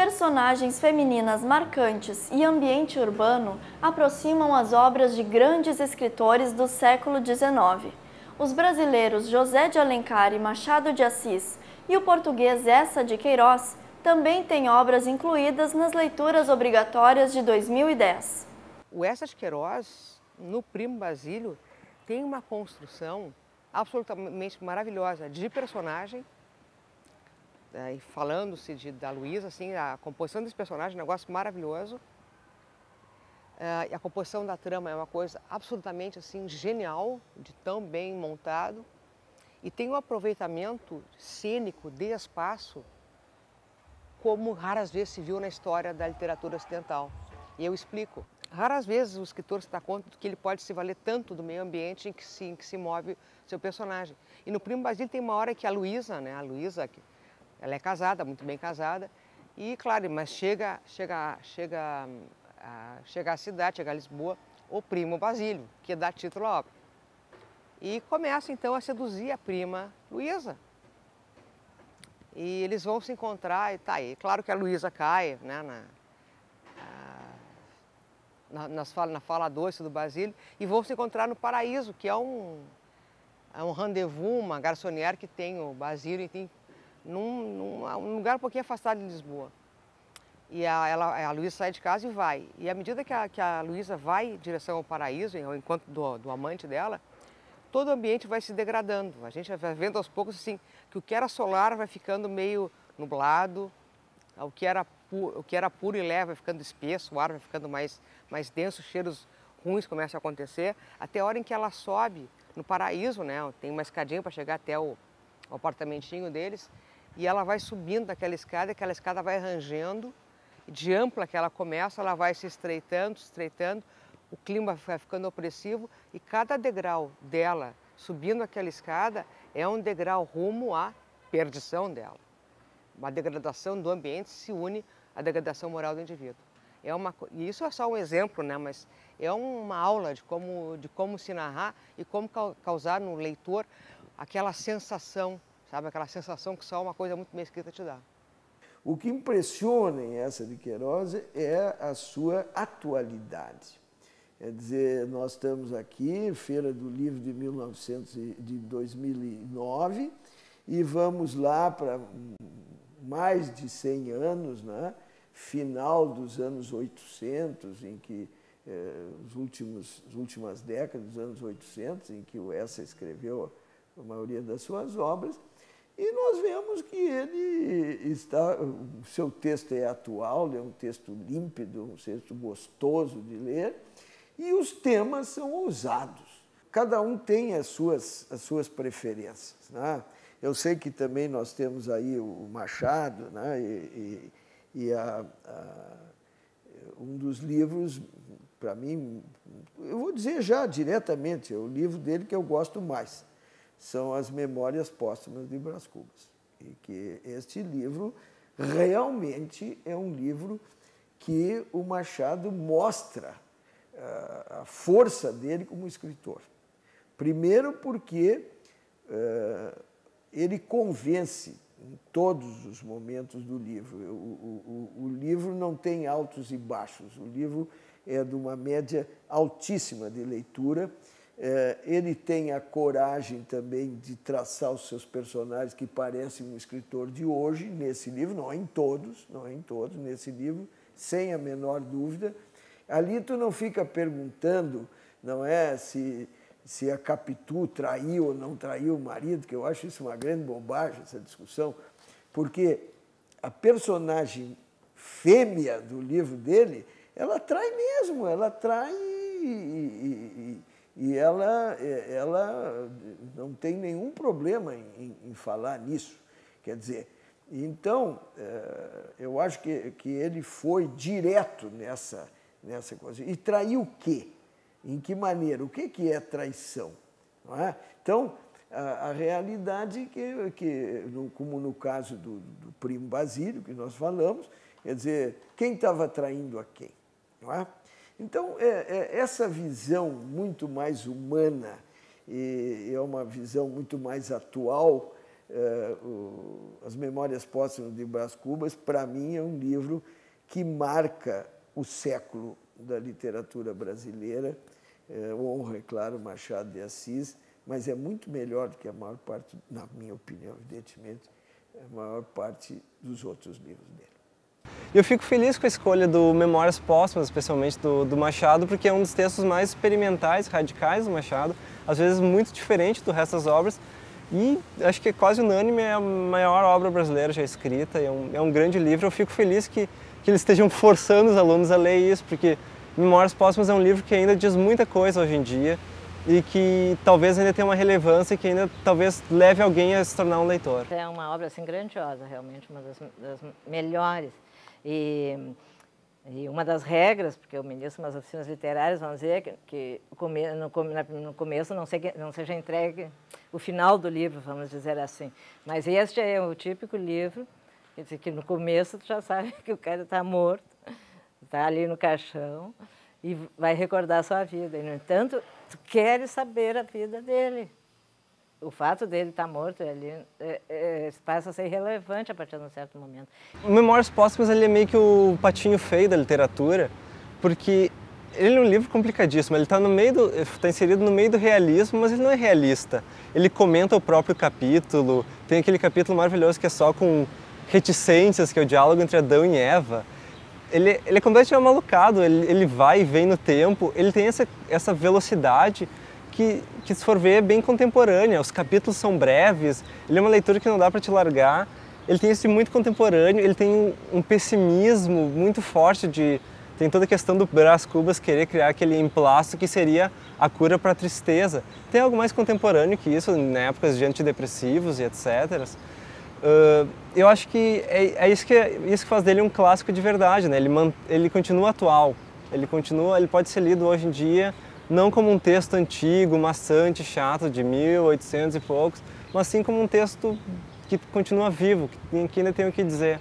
Personagens femininas marcantes e ambiente urbano aproximam as obras de grandes escritores do século XIX. Os brasileiros José de Alencar e Machado de Assis e o português Eça de Queiroz também têm obras incluídas nas leituras obrigatórias de 2010. O Eça de Queiroz, no Primo Basílio, tem uma construção absolutamente maravilhosa de personagem. E falando-se da Luísa, assim, a composição desse personagem é um negócio maravilhoso. E a composição da trama é uma coisa absolutamente assim, genial, de tão bem montado. E tem um aproveitamento cênico de espaço como raras vezes se viu na história da literatura ocidental. E eu explico. Raras vezes o escritor se dá conta de que ele pode se valer tanto do meio ambiente em que se move seu personagem. E no Primo Basílio tem uma hora que a Luísa, ela é casada, muito bem casada, e claro, mas chega à cidade, chega a Lisboa, o Primo Basílio, que dá título à obra. E começa então a seduzir a prima Luísa. E eles vão se encontrar e tá aí. Claro que a Luísa cai, né, na fala doce do Basílio, e vão se encontrar no Paraíso, que é um rendezvous, uma garçonnière que tem o Basílio, enfim, num lugar um pouquinho afastado de Lisboa. E a Luísa sai de casa e vai. E à medida que a Luísa vai em direção ao Paraíso, ao encontro do amante dela, todo o ambiente vai se degradando. A gente vai vendo aos poucos assim, que o que era solar vai ficando meio nublado, o que era puro e leve vai ficando espesso, o ar vai ficando mais denso, cheiros ruins começam a acontecer, até a hora em que ela sobe no Paraíso, né? Tem uma escadinha para chegar até o apartamentinho deles, e ela vai subindo aquela escada vai rangendo, e de ampla que ela começa, ela vai se estreitando, o clima vai ficando opressivo, e cada degrau dela subindo aquela escada é um degrau rumo à perdição dela. Uma degradação do ambiente se une à degradação moral do indivíduo. E isso é só um exemplo, né? Mas é uma aula de como se narrar e como causar no leitor aquela sensação, sabe? Aquela sensação que só uma coisa muito bem escrita te dá. O que impressiona em Eça de Queiroz é a sua atualidade. Quer dizer, nós estamos aqui, Feira do Livro de 2009, e vamos lá para mais de 100 anos, né? Final dos anos 800, em que as últimas décadas dos anos 800, em que o Eça escreveu a maioria das suas obras, e nós vemos que o seu texto é atual, é um texto límpido, um texto gostoso de ler, e os temas são ousados. Cada um tem as suas preferências, né? Eu sei que também nós temos aí o Machado, né? Um dos livros, para mim, eu vou dizer já diretamente, é o livro dele que eu gosto mais, são As Memórias Póstumas de Brás Cubas. E que este livro realmente é um livro que o Machado mostra a força dele como escritor. Primeiro porque ele convence em todos os momentos do livro. O livro não tem altos e baixos, o livro é de uma média altíssima de leitura. Ele tem a coragem também de traçar os seus personagens que parecem um escritor de hoje, nesse livro, não é em todos, nesse livro, sem a menor dúvida. Ali tu não fica perguntando, não é, se a Capitu traiu ou não traiu o marido, que eu acho isso uma grande bobagem, essa discussão, porque a personagem fêmea do livro dele, ela trai mesmo, ela trai e ela não tem nenhum problema em falar nisso. Quer dizer, então, eu acho que ele foi direto nessa coisa. E traiu o quê? Em que maneira? O que é traição? Não é? Então, a realidade como no caso do Primo Basílio, que nós falamos, quer dizer, quem estava traindo a quem? Não é? Então, essa visão muito mais humana, e é uma visão muito mais atual, As Memórias Póstumas de Brás Cubas, para mim, é um livro que marca o século da literatura brasileira. Honra, é claro, Machado de Assis, mas é muito melhor do que a maior parte, na minha opinião, evidentemente, a maior parte dos outros livros dele. Eu fico feliz com a escolha do Memórias Póstumas, especialmente do Machado, porque é um dos textos mais experimentais, radicais do Machado, às vezes muito diferente do resto das obras, e acho que é quase unânime, é a maior obra brasileira já escrita, é um grande livro. Eu fico feliz que eles estejam forçando os alunos a ler isso, porque Memórias Póstumas é um livro que ainda diz muita coisa hoje em dia e que talvez ainda tenha uma relevância e que ainda talvez leve alguém a se tornar um leitor. É uma obra assim grandiosa, realmente, uma das melhores. E uma das regras, porque eu ministro umas oficinas literárias, vamos dizer que no começo não seja entregue o final do livro, vamos dizer assim. Mas este é o típico livro, quer dizer, que no começo tu já sabe que o cara está morto, está ali no caixão e vai recordar a sua vida. E, no entanto, tu queres saber a vida dele. O fato dele estar morto ali passa a ser irrelevante a partir de um certo momento. O Memórias Póstumas ele é meio que o patinho feio da literatura, porque ele é um livro complicadíssimo. Ele está inserido no meio do realismo, mas ele não é realista. Ele comenta o próprio capítulo, tem aquele capítulo maravilhoso que é só com reticências, que é o diálogo entre Adão e Eva. Ele é completamente amalucado, ele vai e vem no tempo, ele tem essa velocidade que, se for ver, é bem contemporânea. Os capítulos são breves, ele é uma leitura que não dá para te largar. Ele tem isso de muito contemporâneo, ele tem um pessimismo muito forte tem toda a questão do Brás Cubas querer criar aquele emplasto que seria a cura para a tristeza. Tem algo mais contemporâneo que isso, em épocas de antidepressivos e etc. Eu acho que é isso que faz dele um clássico de verdade, né? Ele continua atual, ele pode ser lido hoje em dia, não como um texto antigo, maçante, chato, de 1800 e poucos, mas sim como um texto que continua vivo, que ainda tem o que dizer.